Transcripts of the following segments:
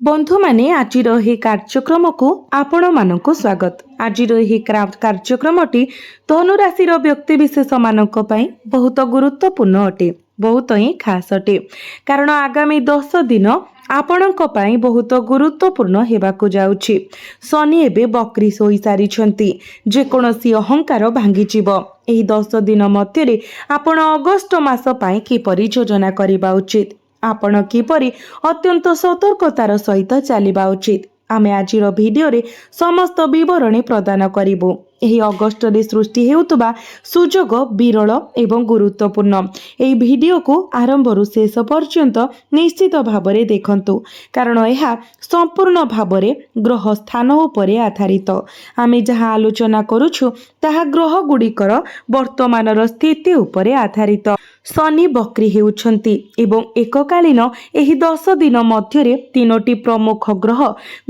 बंधु माने आजिर ଏହି କାର୍ଯ୍ୟକ୍ରମକୁ ଆପଣମାନଙ୍କୁ ସ୍ୱାଗତ। ଆଜିର ଏହି କାର୍ଯ୍ୟକ୍ରମଟି ଧନୁ ରାଶିର ବ୍ୟକ୍ତିବିଶେଷ ମାନଙ୍କ ପାଇଁ ବହୁତ ଗୁରୁତ୍ୱପୂର୍ଣ୍ଣ ଅଟେ, ବହୁତ ହିଁ ଖାସ ଅଟେ। କାରଣ ଆଗାମୀ 10 ଦିନ ଆପଣଙ୍କ ପାଇଁ ବହୁତ ଗୁରୁତ୍ୱପୂର୍ଣ୍ଣ ହେବାକୁ ଯାଉଛି। ଶନି ଏବେ ବକ୍ରି ହୋଇ ସାରିଛନ୍ତି। ଯେକୌଣସି ଅହଙ୍କାର ଭାଙ୍ଗିଯିବ। ଏହି 10 ଦିନ ମଧ୍ୟରେ ଆପଣ ଅଗଷ୍ଟ ମାସ ପାଇଁ କିପରି ଯୋଜନା କରିବା ଉଚିତ, ଆପଣ କିପରି ଅତ୍ୟନ୍ତ ସତର୍କତାର ସହିତ ଚାଲିବା ଉଚିତ, ଆମେ ଆଜିର ଭିଡ଼ିଓରେ ସମସ୍ତ ବିବରଣୀ ପ୍ରଦାନ କରିବୁ। ଏହି ଅଗଷ୍ଟରେ ସୃଷ୍ଟି ହେଉଥିବା ସୁଯୋଗ ବିରଳ ଏବଂ ଗୁରୁତ୍ୱପୂର୍ଣ୍ଣ। ଏହି ଭିଡ଼ିଓକୁ ଆରମ୍ଭରୁ ଶେଷ ପର୍ଯ୍ୟନ୍ତ ନିଶ୍ଚିତ ଭାବରେ ଦେଖନ୍ତୁ, କାରଣ ଏହା ସମ୍ପୂର୍ଣ୍ଣ ଭାବରେ ଗ୍ରହ ସ୍ଥାନ ଉପରେ ଆଧାରିତ। ଆମେ ଯାହା ଆଲୋଚନା କରୁଛୁ ତାହା ଗ୍ରହ ଗୁଡ଼ିକର ବର୍ତ୍ତମାନର ସ୍ଥିତି ଉପରେ ଆଧାରିତ। ଶନି ବକ୍ରି ହେଉଛନ୍ତି ଏବଂ ଏକକାଳୀନ ଏହି 10 ଦିନ ମଧ୍ୟରେ 3ଟି ପ୍ରମୁଖ ଗ୍ରହ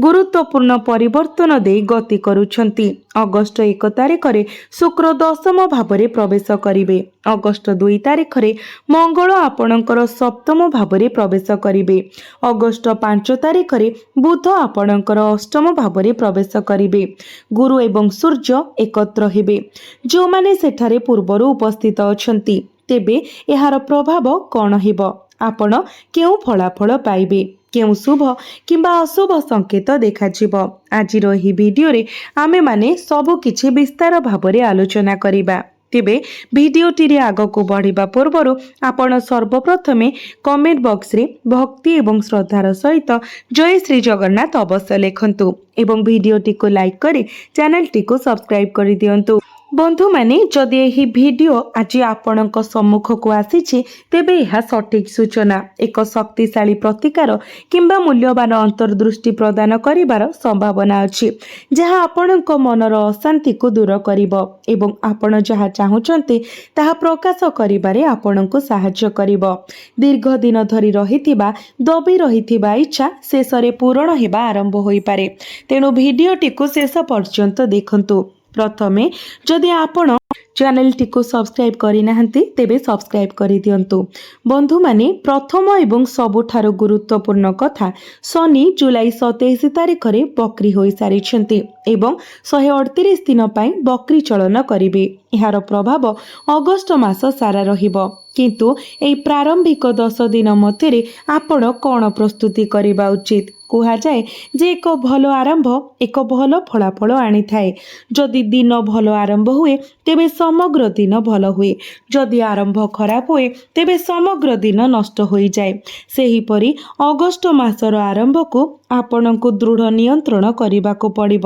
ଗୁରୁତ୍ୱପୂର୍ଣ୍ଣ ପରିବର୍ତ୍ତନ ଦେଇ ଗତି କରୁଛନ୍ତି। ଅଗଷ୍ଟ 1 ତାରିଖରେ ଶୁକ୍ର ଦଶମ ଭାବରେ ପ୍ରବେଶ କରିବେ। ଅଗଷ୍ଟ 2 ତାରିଖରେ ମଙ୍ଗଳ ଆପଣଙ୍କର ସପ୍ତମ ଭାବରେ ପ୍ରବେଶ କରିବେ। ଅଗଷ୍ଟ 5 ତାରିଖରେ ବୁଧ ଆପଣଙ୍କର ଅଷ୍ଟମ ଭାବରେ ପ୍ରବେଶ କରିବେ। ଗୁରୁ ଏବଂ ସୂର୍ଯ୍ୟ ଏକତ୍ର ହେବେ। ଯେଉଁମାନେ ସେଠାରେ ପୂର୍ବରୁ ଉପସ୍ଥିତ ଅଛନ୍ତି, ତେବେ ଏହାର ପ୍ରଭାବ କ'ଣ ହେବ, ଆପଣ କେଉଁ ଫଳାଫଳ ପାଇବେ, କେଉଁ ଶୁଭ କିମ୍ବା ଅଶୁଭ ସଂକେତ ଦେଖାଯିବ, ଆଜିର ଏହି ଭିଡ଼ିଓରେ ଆମେମାନେ ସବୁକିଛି ବିସ୍ତାର ଭାବରେ ଆଲୋଚନା କରିବା। ତେବେ ଭିଡ଼ିଓଟିରେ ଆଗକୁ ବଢ଼ିବା ପୂର୍ବରୁ ଆପଣ ସର୍ବପ୍ରଥମେ କମେଣ୍ଟ ବକ୍ସରେ ଭକ୍ତି ଏବଂ ଶ୍ରଦ୍ଧାର ସହିତ ଜୟ ଶ୍ରୀ ଜଗନ୍ନାଥ ଅବଶ୍ୟ ଲେଖନ୍ତୁ ଏବଂ ଭିଡ଼ିଓଟିକୁ ଲାଇକ୍ କରି ଚ୍ୟାନେଲଟିକୁ ସବସ୍କ୍ରାଇବ୍ କରିଦିଅନ୍ତୁ। ବନ୍ଧୁମାନେ, ଯଦି ଏହି ଭିଡ଼ିଓ ଆଜି ଆପଣଙ୍କ ସମ୍ମୁଖକୁ ଆସିଛି, ତେବେ ଏହା ସଠିକ୍ ସୂଚନା, ଏକ ଶକ୍ତିଶାଳୀ ପ୍ରତିକାର କିମ୍ବା ମୂଲ୍ୟବାନ ଅନ୍ତର୍ଦୃଷ୍ଟି ପ୍ରଦାନ କରିବାର ସମ୍ଭାବନା ଅଛି, ଯାହା ଆପଣଙ୍କ ମନର ଅଶାନ୍ତିକୁ ଦୂର କରିବ ଏବଂ ଆପଣ ଯାହା ଚାହୁଁଛନ୍ତି ତାହା ପ୍ରକାଶ କରିବାରେ ଆପଣଙ୍କୁ ସାହାଯ୍ୟ କରିବ। ଦୀର୍ଘ ଦିନ ଧରି ରହିଥିବା ଦବି ରହିଥିବା ଇଚ୍ଛା ଶେଷରେ ପୂରଣ ହେବା ଆରମ୍ଭ ହୋଇପାରେ, ତେଣୁ ଭିଡ଼ିଓଟିକୁ ଶେଷ ପର୍ଯ୍ୟନ୍ତ ଦେଖନ୍ତୁ। ପ୍ରଥମେ, ଯଦି ଆପଣ ଚ୍ୟାନେଲଟିକୁ ସବସ୍କ୍ରାଇବ୍ କରିନାହାନ୍ତି ତେବେ ସବସ୍କ୍ରାଇବ୍ କରିଦିଅନ୍ତୁ। ବନ୍ଧୁମାନେ, ପ୍ରଥମ ଏବଂ ସବୁଠାରୁ ଗୁରୁତ୍ୱପୂର୍ଣ୍ଣ କଥା, ଶନି ଜୁଲାଇ 27 ତାରିଖରେ ବକ୍ରି ହୋଇସାରିଛନ୍ତି ଏବଂ 138 ଦିନ ପାଇଁ ବକ୍ରି ଚଳନ କରିବେ। ଏହାର ପ୍ରଭାବ ଅଗଷ୍ଟ ମାସ ସାରା ରହିବ, କିନ୍ତୁ ଏହି ପ୍ରାରମ୍ଭିକ 10 ଦିନ ମଧ୍ୟରେ ଆପଣ କ'ଣ ପ୍ରସ୍ତୁତି କରିବା ଉଚିତ? କୁହାଯାଏ ଯେ ଏକ ଭଲ ଆରମ୍ଭ ଏକ ଭଲ ଫଳାଫଳ ଆଣିଥାଏ। ଯଦି ଦିନ ଭଲ ଆରମ୍ଭ ହୁଏ ତେବେ ସମଗ୍ର ଦିନ ଭଲ ହୁଏ, ଯଦି ଆରମ୍ଭ ଖରାପ ହୁଏ ତେବେ ସମଗ୍ର ଦିନ ନଷ୍ଟ ହୋଇଯାଏ। ସେହିପରି ଅଗଷ୍ଟ ମାସର ଆରମ୍ଭକୁ ଆପଣଙ୍କୁ ଦୃଢ଼ ନିୟନ୍ତ୍ରଣ କରିବାକୁ ପଡ଼ିବ।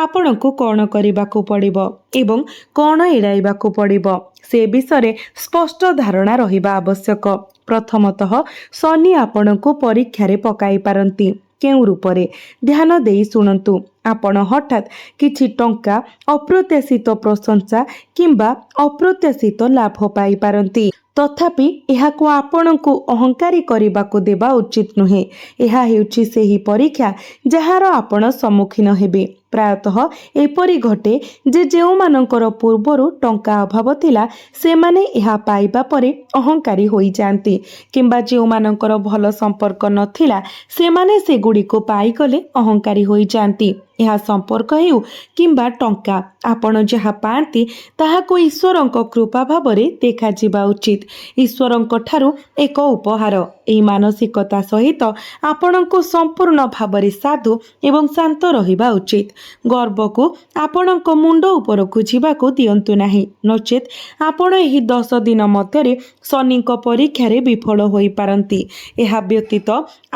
ଆପଣଙ୍କୁ କ'ଣ କରିବାକୁ ପଡ଼ିବ ଏବଂ କ'ଣ ଏଡ଼ାଇବାକୁ ପଡ଼ିବ, ସେ ବିଷୟରେ ସ୍ପଷ୍ଟ ଧାରଣା ରହିବା ଆବଶ୍ୟକ। ପ୍ରଥମତଃ, ଶନି ଆପଣଙ୍କୁ ପରୀକ୍ଷାରେ ପକାଇ ପାରନ୍ତି। କେଉଁ ରୂପରେ? ଧ୍ୟାନ ଦେଇ ଶୁଣନ୍ତୁ। ଆପଣ ହଠାତ୍ କିଛି ଟଙ୍କା, ଅପ୍ରତ୍ୟାଶିତ ପ୍ରଶଂସା କିମ୍ବା ଅପ୍ରତ୍ୟାଶିତ ଲାଭ ପାଇପାରନ୍ତି। ତଥାପି ଏହାକୁ ଆପଣଙ୍କୁ ଅହଙ୍କାରୀ କରିବାକୁ ଦେବା ଉଚିତ ନୁହେଁ। ଏହା ହେଉଛି ସେହି ପରୀକ୍ଷା ଯାହାର ଆପଣ ସମ୍ମୁଖୀନ ହେବେ। ପ୍ରାୟତଃ ଏପରି ଘଟେ ଯେ ଯେଉଁମାନଙ୍କର ପୂର୍ବରୁ ଟଙ୍କା ଅଭାବ ଥିଲା ସେମାନେ ଏହା ପାଇବା ପରେ ଅହଙ୍କାରୀ ହୋଇଯାଆନ୍ତି, କିମ୍ବା ଯେଉଁମାନଙ୍କର ଭଲ ସମ୍ପର୍କ ନଥିଲା ସେମାନେ ସେଗୁଡ଼ିକୁ ପାଇଗଲେ ଅହଙ୍କାରୀ ହୋଇଯାଆନ୍ତି। ଏହା ସମ୍ପର୍କ ହେଉ କିମ୍ବା ଟଙ୍କା, ଆପଣ ଯାହା ପାଆନ୍ତି ତାହାକୁ ଈଶ୍ୱରଙ୍କ କୃପା ଭାବରେ ଦେଖାଯିବା ଉଚିତ, ଈଶ୍ୱରଙ୍କ ଠାରୁ ଏକ ଉପହାର। ଏହି ମାନସିକତା ସହିତ ଆପଣଙ୍କୁ ସମ୍ପୂର୍ଣ୍ଣ ଭାବରେ ସାଧୁ ଏବଂ ଶାନ୍ତ ରହିବା ଉଚିତ। ଗର୍ବକୁ ଆପଣଙ୍କ ମୁଣ୍ଡ ଉପରକୁ ଯିବାକୁ ଦିଅନ୍ତୁ ନାହିଁ, ନଚେତ୍ ଆପଣ ଏହି 10 ଦିନ ମଧ୍ୟରେ ଶନିଙ୍କ ପରୀକ୍ଷାରେ ବିଫଳ ହୋଇପାରନ୍ତି। ଏହା ବ୍ୟତୀତ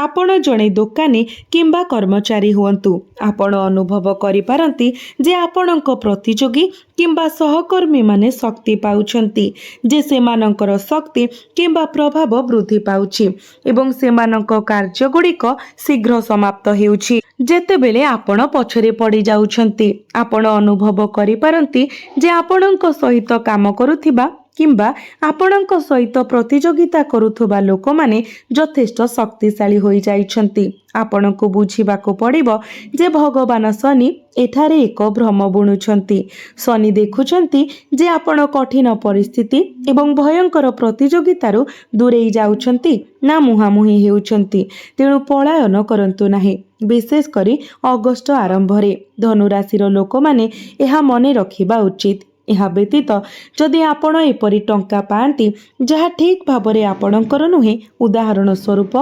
ଆପଣ ଜଣେ ଦୋକାନୀ କିମ୍ବା କର୍ମଚାରୀ ହୁଅନ୍ତୁ, ଆପଣ ଅନୁଭବ କରିପାରନ୍ତି ଯେ ଆପଣଙ୍କ ପ୍ରତିଯୋଗୀ କିମ୍ବା ସହକର୍ମୀମାନେ ଶକ୍ତି ପାଉଛନ୍ତି, ଯେ ସେମାନଙ୍କର ଶକ୍ତି କିମ୍ବା ପ୍ରଭାବ ବୃଦ୍ଧି ପାଉଛି ଏବଂ ସେମାନଙ୍କ କାର୍ଯ୍ୟଗୁଡ଼ିକ ଶୀଘ୍ର ସମାପ୍ତ ହେଉଛି, ଯେତେବେଳେ ଆପଣ ପଛରେ ପଡ଼ିଯାଉଛନ୍ତି। ଆପଣ ଅନୁଭବ କରିପାରନ୍ତି ଯେ ଆପଣଙ୍କ ସହିତ କାମ କରୁଥିବା କିମ୍ବା ଆପଣଙ୍କ ସହିତ ପ୍ରତିଯୋଗିତା କରୁଥିବା ଲୋକମାନେ ଯଥେଷ୍ଟ ଶକ୍ତିଶାଳୀ ହୋଇଯାଇଛନ୍ତି। ଆପଣଙ୍କୁ ବୁଝିବାକୁ ପଡ଼ିବ ଯେ ଭଗବାନ ଶନି ଏଠାରେ ଏକ ଭ୍ରମ ବୁଣୁଛନ୍ତି। ଶନି ଦେଖୁଛନ୍ତି ଯେ ଆପଣ କଠିନ ପରିସ୍ଥିତି ଏବଂ ଭୟଙ୍କର ପ୍ରତିଯୋଗିତାରୁ ଦୂରେଇ ଯାଉଛନ୍ତି ନା ମୁହାଁମୁହିଁ ହେଉଛନ୍ତି। ତେଣୁ ପଳାୟନ କରନ୍ତୁ ନାହିଁ, ବିଶେଷ କରି ଅଗଷ୍ଟ ଆରମ୍ଭରେ। ଧନୁରାଶିର ଲୋକମାନେ ଏହା ମନେ ରଖିବା ଉଚିତ। ଏହା ବ୍ୟତୀତ ଯଦି ଆପଣ ଏପରି ଟଙ୍କା ପାଆନ୍ତି ଯାହା ଠିକ୍ ଭାବରେ ଆପଣଙ୍କର ନୁହେଁ, ଉଦାହରଣ ସ୍ୱରୂପ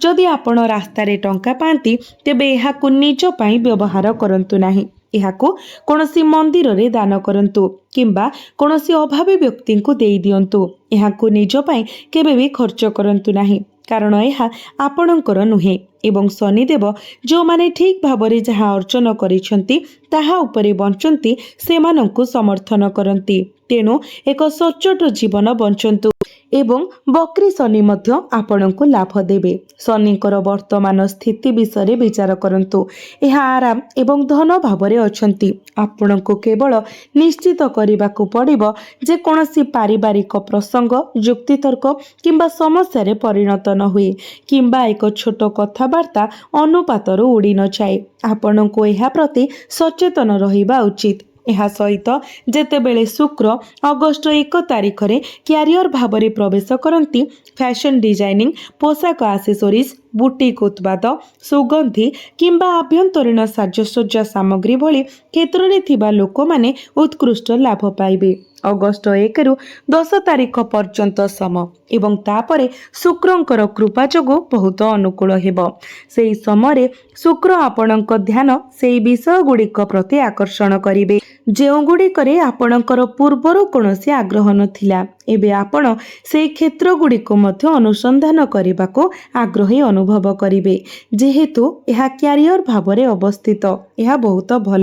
ଯଦି ଆପଣ ରାସ୍ତାରେ ଟଙ୍କା ପାଆନ୍ତି, ତେବେ ଏହାକୁ ନିଜ ପାଇଁ ବ୍ୟବହାର କରନ୍ତୁ ନାହିଁ। ଏହାକୁ କୌଣସି ମନ୍ଦିରରେ ଦାନ କରନ୍ତୁ କିମ୍ବା କୌଣସି ଅଭାବୀ ବ୍ୟକ୍ତିଙ୍କୁ ଦେଇଦିଅନ୍ତୁ। ଏହାକୁ ନିଜ ପାଇଁ କେବେ ବି ଖର୍ଚ୍ଚ କରନ୍ତୁ ନାହିଁ, କାରଣ ଏହା ଆପଣଙ୍କର ନୁହେଁ ଏବଂ ଶନିଦେବ ଯେଉଁମାନେ ଠିକ୍ ଭାବରେ ଯାହା ଅର୍ଜନ କରିଛନ୍ତି ତାହା ଉପରେ ବଞ୍ଚନ୍ତି ସେମାନଙ୍କୁ ସମର୍ଥନ କରନ୍ତି। ତେଣୁ ଏକ ସଚ୍ଚୋଟ ଜୀବନ ବଞ୍ଚନ୍ତୁ ଏବଂ ବକ୍ରି ଶନି ମଧ୍ୟ ଆପଣଙ୍କୁ ଲାଭ ଦେବେ। ଶନିଙ୍କର ବର୍ତ୍ତମାନ ସ୍ଥିତି ବିଷୟରେ ବିଚାର କରନ୍ତୁ। ଏହା ଆରାମ ଏବଂ ଧନ ଭାବରେ ଅଛନ୍ତି। ଆପଣଙ୍କୁ କେବଳ ନିଶ୍ଚିତ କରିବାକୁ ପଡ଼ିବ ଯେ କୌଣସି ପାରିବାରିକ ପ୍ରସଙ୍ଗ ଯୁକ୍ତିତର୍କ କିମ୍ବା ସମସ୍ୟାରେ ପରିଣତ ନ ହୁଏ କିମ୍ବା ଏକ ଛୋଟ କଥାବାର୍ତ୍ତା ଅନୁପାତରୁ ଉଡ଼ି ନଯାଏ। ଆପଣଙ୍କୁ ଏହା ପ୍ରତି ସଚେତନ ରହିବା ଉଚିତ। ଏହା ସହିତ ଯେତେବେଳେ ଶୁକ୍ର ଅଗଷ୍ଟ 1 ତାରିଖରେ କ୍ୟାରିୟର ଭାବରେ ପ୍ରବେଶ କରନ୍ତି, ଫ୍ୟାଶନ ଡିଜାଇନିଂ, ପୋଷାକ ଆସେସୋରିଜ୍, ବୁଟିକ୍ ଉତ୍ପାଦ, ସୁଗନ୍ଧି କିମ୍ବା ଆଭ୍ୟନ୍ତରୀଣ ସାଜସଜ୍ଜା ସାମଗ୍ରୀ ଭଳି କ୍ଷେତ୍ରରେ ଥିବା ଲୋକମାନେ ଉତ୍କୃଷ୍ଟ ଲାଭ ପାଇବେ। ଅଗଷ୍ଟ 1ରୁ 10 ତାରିଖ ପର୍ଯ୍ୟନ୍ତ ସମ ଏବଂ ତାପରେ ଶୁକ୍ରଙ୍କର କୃପା ଯୋଗୁଁ ବହୁତ ଅନୁକୂଳ ହେବ। ସେହି ସମୟରେ ଶୁକ୍ର ଆପଣଙ୍କ ଧ୍ୟାନ ସେହି ବିଷୟଗୁଡ଼ିକ ପ୍ରତି ଆକର୍ଷଣ କରିବେ ଯେଉଁଗୁଡ଼ିକରେ ଆପଣଙ୍କର ପୂର୍ବରୁ କୌଣସି ଆଗ୍ରହ ନଥିଲା। ଏବେ ଆପଣ ସେହି କ୍ଷେତ୍ରଗୁଡ଼ିକୁ ମଧ୍ୟ ଅନୁସନ୍ଧାନ କରିବାକୁ ଆଗ୍ରହୀ ଅନୁଭବ କରିବେ। ଯେହେତୁ ଏହା କ୍ୟାରିୟର ଭାବରେ ଅବସ୍ଥିତ, ଏହା ବହୁତ ଭଲ।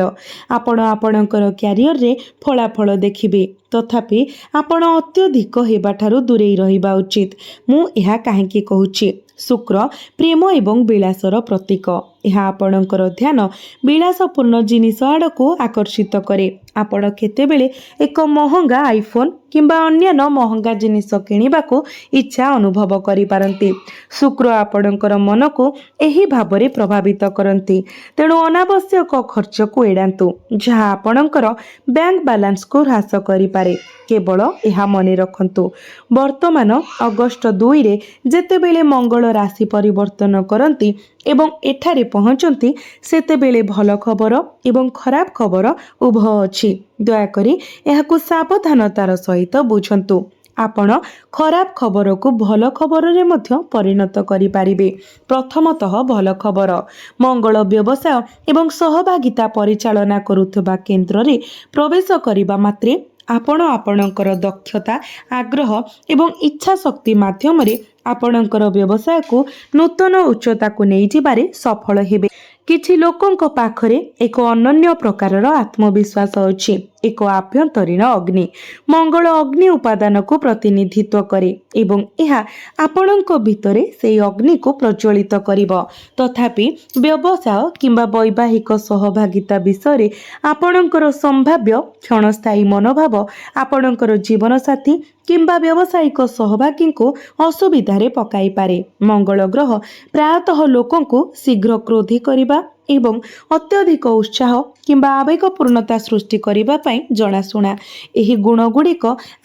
ଆପଣ ଆପଣଙ୍କର କ୍ୟାରିୟରରେ ଫଳାଫଳ ଦେଖିବେ, ତଥାପି ଆପଣ ଅତ୍ୟଧିକ ହେବାଠାରୁ ଦୂରେଇ ରହିବା ଉଚିତ। ମୁଁ ଏହା କାହିଁକି କହୁଛି? ଶୁକ୍ର ପ୍ରେମ ଏବଂ ବିଳାସର ପ୍ରତୀକ। ଏହା ଆପଣଙ୍କର ଧ୍ୟାନ ବିଳାସପୂର୍ଣ୍ଣ ଜିନିଷ ଆଡ଼କୁ ଆକର୍ଷିତ କରେ। ଆପଣ କେତେବେଳେ ଏକ ମହଙ୍ଗା ଆଇଫୋନ୍ କିମ୍ବା ଅନ୍ୟାନ୍ୟ ମହଙ୍ଗା ଜିନିଷ କିଣିବାକୁ ଇଚ୍ଛା ଅନୁଭବ କରିପାରନ୍ତି। ଶୁକ୍ର ଆପଣଙ୍କର ମନକୁ ଏହି ଭାବରେ ପ୍ରଭାବିତ କରନ୍ତି। ତେଣୁ ଅନାବଶ୍ୟକ ଖର୍ଚ୍ଚକୁ ଏଡ଼ାନ୍ତୁ, ଯାହା ଆପଣଙ୍କର ବ୍ୟାଙ୍କ ବାଲାନ୍ସକୁ ହ୍ରାସ କରିପାରେ। କେବଳ ଏହା ମନେ ରଖନ୍ତୁ, ବର୍ତ୍ତମାନ ଅଗଷ୍ଟ 2ରେ ଯେତେବେଳେ ମଙ୍ଗଳ ରାଶି ପରିବର୍ତ୍ତନ କରନ୍ତି ଏବଂ ଏଠାରେ ପହଞ୍ଚନ୍ତି, ସେତେବେଳେ ଭଲ ଖବର ଏବଂ ଖରାପ ଖବର ଉଭୟ ଅଛି। ଦୟାକରି ଏହାକୁ ସାବଧାନତାର ସହିତ ବୁଝନ୍ତୁ। ଆପଣ ଖରାପ ଖବରକୁ ଭଲ ଖବରରେ ମଧ୍ୟ ପରିଣତ କରିପାରିବେ। ପ୍ରଥମତଃ ଭଲ ଖବର। ମଙ୍ଗଳ ବ୍ୟବସାୟ ଏବଂ ସହଭାଗିତା ପରିଚାଳନା କରୁଥିବା କେନ୍ଦ୍ରରେ ପ୍ରବେଶ କରିବା ମାତ୍ରେ ଆପଣ ଆପଣଙ୍କର ଦକ୍ଷତା, ଆଗ୍ରହ ଏବଂ ଇଚ୍ଛା ଶକ୍ତି ମାଧ୍ୟମରେ ଆପଣଙ୍କର ବ୍ୟବସାୟକୁ ନୂତନ ଉଚ୍ଚତାକୁ ନେଇଯିବାରେ ସଫଳ ହେବେ। କିଛି ଲୋକଙ୍କ ପାଖରେ ଏକ ଅନନ୍ୟ ପ୍ରକାରର ଆତ୍ମବିଶ୍ୱାସ ଅଛି। ଏକ ଆଭ୍ୟନ୍ତରୀଣ ଅଗ୍ନି। ମଙ୍ଗଳ ଅଗ୍ନି ଉପାଦାନକୁ ପ୍ରତିନିଧିତ୍ୱ କରେ ଏବଂ ଏହା ଆପଣଙ୍କ ଭିତରେ ସେହି ଅଗ୍ନିକୁ ପ୍ରଜ୍ୱଳିତ କରିବ। ତଥାପି ବ୍ୟବସାୟ କିମ୍ବା ବୈବାହିକ ସହଭାଗିତା ବିଷୟରେ ଆପଣଙ୍କର ସମ୍ଭାବ୍ୟ କ୍ଷଣସ୍ଥାୟୀ ମନୋଭାବ ଆପଣଙ୍କର ଜୀବନସାଥୀ କିମ୍ବା ବ୍ୟବସାୟିକ ସହଭାଗୀଙ୍କୁ ଅସୁବିଧାରେ ପକାଇପାରେ। ମଙ୍ଗଳ ଗ୍ରହ ପ୍ରାୟତଃ ଲୋକଙ୍କୁ ଶୀଘ୍ର କ୍ରୋଧୀ କରିବା ଏବଂ ଅତ୍ୟଧିକ ଉତ୍ସାହ କିମ୍ବା ଆବେଗପୂର୍ଣ୍ଣତା ସୃଷ୍ଟି କରିବା ପାଇଁ ଜଣାଶୁଣା। ଏହି ଗୁଣଗୁଡ଼ିକ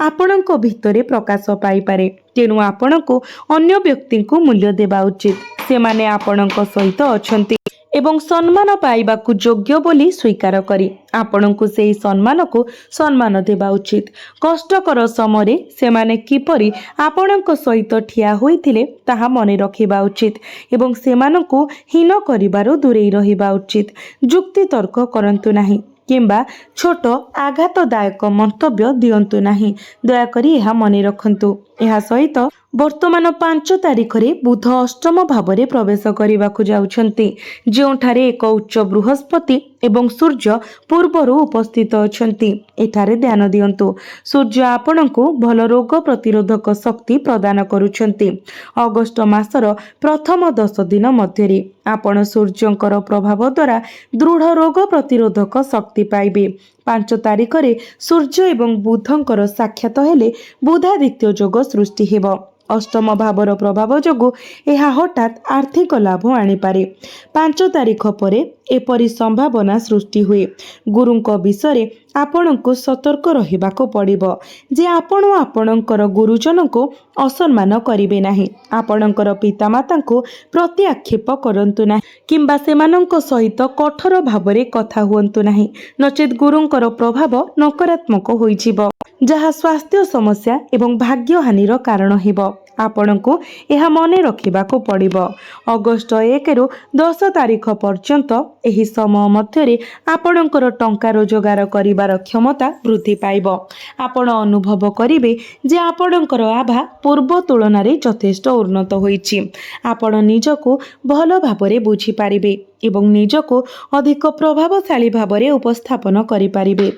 ଆପଣଙ୍କ ଭିତରେ ପ୍ରକାଶ ପାଇପାରେ। ତେଣୁ ଆପଣଙ୍କୁ ଅନ୍ୟ ବ୍ୟକ୍ତିଙ୍କୁ ମୂଲ୍ୟ ଦେବା ଉଚିତ। ସେମାନେ ଆପଣଙ୍କ ସହିତ ଅଛନ୍ତି ଏବଂ ସମ୍ମାନ ପାଇବାକୁ ଯୋଗ୍ୟ ବୋଲି ସ୍ୱୀକାର କରି ଆପଣଙ୍କୁ ସେହି ସମ୍ମାନକୁ ସମ୍ମାନ ଦେବା ଉଚିତ। କଷ୍ଟକର ସମୟରେ ସେମାନେ କିପରି ଆପଣଙ୍କ ସହିତ ଠିଆ ହୋଇଥିଲେ ତାହା ମନେ ରଖିବା ଉଚିତ ଏବଂ ସେମାନଙ୍କୁ ହୀନ କରିବାରୁ ଦୂରେଇ ରହିବା ଉଚିତ। ଯୁକ୍ତିତର୍କ କରନ୍ତୁ ନାହିଁ କିମ୍ବା ଛୋଟ ଆଘାତଦାୟକ ମନ୍ତବ୍ୟ ଦିଅନ୍ତୁ ନାହିଁ। ଦୟାକରି ଏହା ମନେ ରଖନ୍ତୁ। ଏହା ସହିତ ବର୍ତ୍ତମାନ 5 ତାରିଖରେ ବୁଧ ଅଷ୍ଟମ ଭାବରେ ପ୍ରବେଶ କରିବାକୁ ଯାଉଛନ୍ତି, ଯେଉଁଠାରେ ଏକ ଉଚ୍ଚ ବୃହସ୍ପତି ଏବଂ ସୂର୍ଯ୍ୟ ପୂର୍ବରୁ ଉପସ୍ଥିତ ଅଛନ୍ତି। ଏଠାରେ ଧ୍ୟାନ ଦିଅନ୍ତୁ। ସୂର୍ଯ୍ୟ ଆପଣଙ୍କୁ ଭଲ ରୋଗ ପ୍ରତିରୋଧକ ଶକ୍ତି ପ୍ରଦାନ କରୁଛନ୍ତି। ଅଗଷ୍ଟ ମାସର ପ୍ରଥମ 10 ଦିନ ମଧ୍ୟରେ ଆପଣ ସୂର୍ଯ୍ୟଙ୍କର ପ୍ରଭାବ ଦ୍ୱାରା ଦୃଢ଼ ରୋଗ ପ୍ରତିରୋଧକ ଶକ୍ତି ପାଇବେ। 5 ତାରିଖରେ ସୂର୍ଯ୍ୟ ଏବଂ ବୁଧଙ୍କର ସାକ୍ଷାତ ହେଲେ ବୁଧାଦିତ୍ୟ ଯୋଗ ସୃଷ୍ଟି ହେବ। ଅଷ୍ଟମ ଭାବର ପ୍ରଭାବ ଯୋଗୁଁ ଏହା ହଠାତ୍ ଆର୍ଥିକ ଲାଭ ଆଣିପାରେ। 5 ତାରିଖ ପରେ ଏପରି ସମ୍ଭାବନା ସୃଷ୍ଟି ହୁଏ। ଗୁରୁଙ୍କ ବିଷୟରେ ଆପଣଙ୍କୁ ସତର୍କ ରହିବାକୁ ପଡ଼ିବ ଯେ ଆପଣ ଆପଣଙ୍କର ଗୁରୁଜନଙ୍କୁ ଅସମ୍ମାନ କରିବେ ନାହିଁ। ଆପଣଙ୍କର ପିତାମାତାଙ୍କୁ ପ୍ରତି ଆକ୍ଷେପ କରନ୍ତୁ ନାହିଁ କିମ୍ବା ସେମାନଙ୍କ ସହିତ କଠୋର ଭାବରେ କଥା ହୁଅନ୍ତୁ ନାହିଁ, ନଚେତ୍ ଗୁରୁଙ୍କର ପ୍ରଭାବ ନକାରାତ୍ମକ ହୋଇଯିବ, ଯାହା ସ୍ୱାସ୍ଥ୍ୟ ସମସ୍ୟା ଏବଂ ଭାଗ୍ୟହାନିର କାରଣ ହେବ। ଆପଣଙ୍କୁ ଏହା ମନେ ରଖିବାକୁ ପଡ଼ିବ। ଅଗଷ୍ଟ 1ରୁ 10 ତାରିଖ ପର୍ଯ୍ୟନ୍ତ ଏହି ସମୟ ମଧ୍ୟରେ ଆପଣଙ୍କର ଟଙ୍କା ରୋଜଗାର କରିବାର କ୍ଷମତା ବୃଦ୍ଧି ପାଇବ। ଆପଣ ଅନୁଭବ କରିବେ ଯେ ଆପଣଙ୍କର ଆଭା ପୂର୍ବ ତୁଳନାରେ ଯଥେଷ୍ଟ ଉନ୍ନତ ହୋଇଛି। ଆପଣ ନିଜକୁ ଭଲ ଭାବରେ ବୁଝିପାରିବେ ଏବଂ ନିଜକୁ ଅଧିକ ପ୍ରଭାବଶାଳୀ ଭାବରେ ଉପସ୍ଥାପନ କରିପାରିବେ।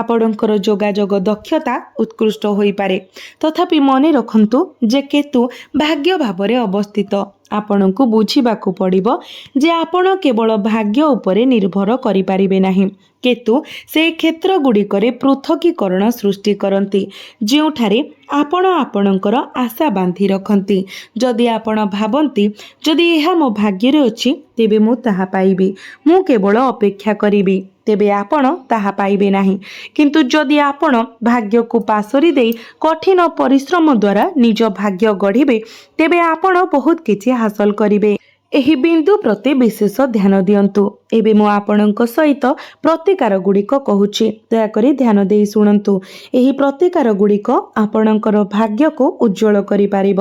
ଆପଣଙ୍କର ଯୋଗାଯୋଗ ଦକ୍ଷତା ଉତ୍କୃଷ୍ଟ ହୋଇପାରେ। ତଥାପି ମନେ ରଖନ୍ତୁ ଯେ କେତୁ ଭାଗ୍ୟ ଭାବରେ ଅବସ୍ଥିତ। ଆପଣଙ୍କୁ ବୁଝିବାକୁ ପଡ଼ିବ ଯେ ଆପଣ କେବଳ ଭାଗ୍ୟ ଉପରେ ନିର୍ଭର କରିପାରିବେ ନାହିଁ। କେତୁ ସେହି କ୍ଷେତ୍ରଗୁଡ଼ିକରେ ପୃଥକୀକରଣ ସୃଷ୍ଟି କରନ୍ତି ଯେଉଁଠାରେ ଆପଣ ଆପଣଙ୍କର ଆଶା ବାନ୍ଧି ରଖନ୍ତି। ଯଦି ଆପଣ ଭାବନ୍ତି ଯଦି ଏହା ମୋ ଭାଗ୍ୟରେ ଅଛି ତେବେ ମୁଁ ତାହା ପାଇବି, ମୁଁ କେବଳ ଅପେକ୍ଷା କରିବି, ତେବେ ଆପଣ ତାହା ପାଇବେ ନାହିଁ। କିନ୍ତୁ ଯଦି ଆପଣ ଭାଗ୍ୟକୁ ପାଶୋରି ଦେଇ କଠିନ ପରିଶ୍ରମ ଦ୍ୱାରା ନିଜ ଭାଗ୍ୟ ଗଢ଼ିବେ ତେବେ ଆପଣ ବହୁତ କିଛି ହାସଲ କରିବେ। ଏହି ବିନ୍ଦୁ ପ୍ରତି ବିଶେଷ ଧ୍ୟାନ ଦିଅନ୍ତୁ। ଏବେ ମୁଁ ଆପଣଙ୍କ ସହିତ ପ୍ରତିକାର ଗୁଡ଼ିକ କହୁଛି, ଦୟାକରି ଧ୍ୟାନ ଦେଇ ଶୁଣନ୍ତୁ। ଏହି ପ୍ରତିକାର ଗୁଡ଼ିକ ଆପଣଙ୍କର ଭାଗ୍ୟକୁ ଉଜ୍ଜ୍ୱଳ କରିପାରିବ।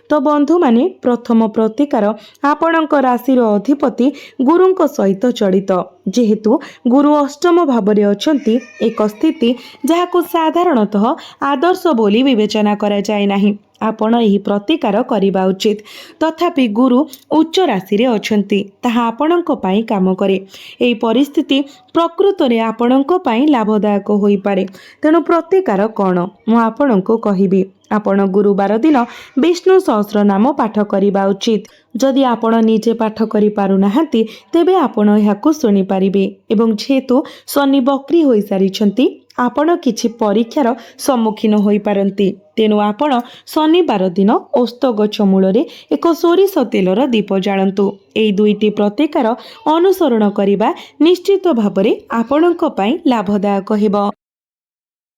ତ ବନ୍ଧୁମାନେ, ପ୍ରଥମ ପ୍ରତିକାର ଆପଣଙ୍କ ରାଶିର ଅଧିପତି ଗୁରୁଙ୍କ ସହିତ ଜଡ଼ିତ। ଯେହେତୁ ଗୁରୁ ଅଷ୍ଟମ ଭାବରେ ଅଛନ୍ତି, ଏକ ସ୍ଥିତି ଯାହାକୁ ସାଧାରଣତଃ ଆଦର୍ଶ ବୋଲି ବିବେଚନା କରାଯାଏ ନାହିଁ, ଆପଣ ଏହି ପ୍ରତିକାର କରିବା ଉଚିତ। ତଥାପି ଗୁରୁ ଉଚ୍ଚ ରାଶିରେ ଅଛନ୍ତି, ତାହା ଆପଣଙ୍କ ପାଇଁ କାମ କରେ। ଏହି ପରିସ୍ଥିତି ପ୍ରକୃତରେ ଆପଣଙ୍କ ପାଇଁ ଲାଭଦାୟକ ହୋଇପାରେ। ତେଣୁ ପ୍ରତିକାର କ'ଣ ମୁଁ ଆପଣଙ୍କୁ କହିବି। ଆପଣ ଗୁରୁବାର ଦିନ ବିଷ୍ଣୁ ସହସ୍ରନାମ ପାଠ କରିବା ଉଚିତ। ଯଦି ଆପଣ ନିଜେ ପାଠ କରିପାରୁନାହାନ୍ତି ତେବେ ଆପଣ ଏହାକୁ ଶୁଣିପାରିବେ। ଏବଂ ଯେହେତୁ ଶନି ବକ୍ରି ହୋଇସାରିଛନ୍ତି, ଆପଣ କିଛି ପରୀକ୍ଷାର ସମ୍ମୁଖୀନ ହୋଇପାରନ୍ତି। ତେଣୁ ଆପଣ ଶନିବାର ଦିନ ଓସ୍ତ ଗଛ ମୂଳରେ ଏକ ସୋରିଷ ତେଲର ଦୀପ ଜାଳନ୍ତୁ। ଏହି 2ଟି ପ୍ରତିକାର ଅନୁସରଣ କରିବା ନିଶ୍ଚିତ ଭାବରେ ଆପଣଙ୍କ ପାଇଁ ଲାଭଦାୟକ ହେବ।